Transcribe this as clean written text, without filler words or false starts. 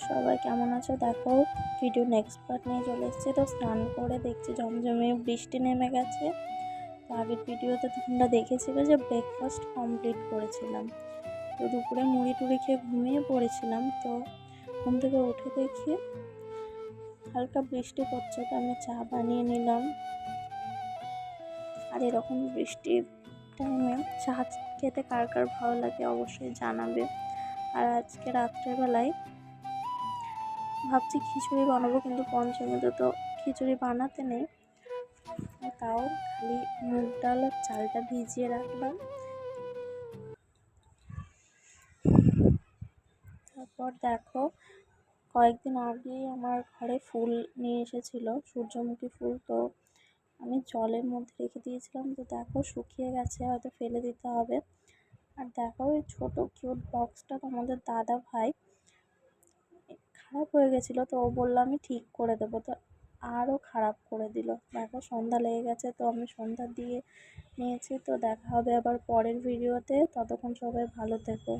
সবাই কেমন আছো? দেখো ভিডিও নেক্সট পার্ট নিয়ে চলে এসেছি। তো স্নান করে দেখছি ঝমঝমে বৃষ্টি নেমে গেছে। তো আগের ভিডিওতে তোমরা দেখেছিলে যে ব্রেকফাস্ট কমপ্লিট করেছিলাম। তো দুপুরে মুড়ি টুড়ি খেয়ে ঘুমিয়ে পড়েছিলাম। তো ঘুম থেকে উঠে দেখি হালকা বৃষ্টি পড়ছে, তো আমি চা বানিয়ে নিলাম। আর এরকম বৃষ্টির টাইমে চা খেতে কার কার ভালো লাগে অবশ্যই জানাবে। আর আজকে রাত্রেবেলায় ভাবছি খিচুড়ি বানাবো, কিন্তু পঞ্চমীতে তো খিচুড়ি বানাতে নেই, তাও খালি মুগ ডাল আর চালটা ভিজিয়ে রাখলাম। তারপর দেখো কয়েকদিন আগেই আমার ঘরে ফুল নিয়ে এসেছিল, সূর্যমুখী ফুল। তো আমি জলের মধ্যে রেখে দিয়েছিলাম, তো দেখো শুকিয়ে গেছে, হয়তো ফেলে দিতে হবে। আর দেখো এই ছোটো কিউট বক্সটা তোমাদের দাদা ভাই খারাপ হয়ে গেছিলো, তো ও বললো আমি ঠিক করে দেবো, তো আরও খারাপ করে দিল। দেখো সন্ধ্যা লেগে গেছে, তো আমি সন্ধ্যা দিয়ে নিয়েছি। তো দেখা হবে আবার পরের ভিডিওতে, ততক্ষণ সবাই ভালো থেকো।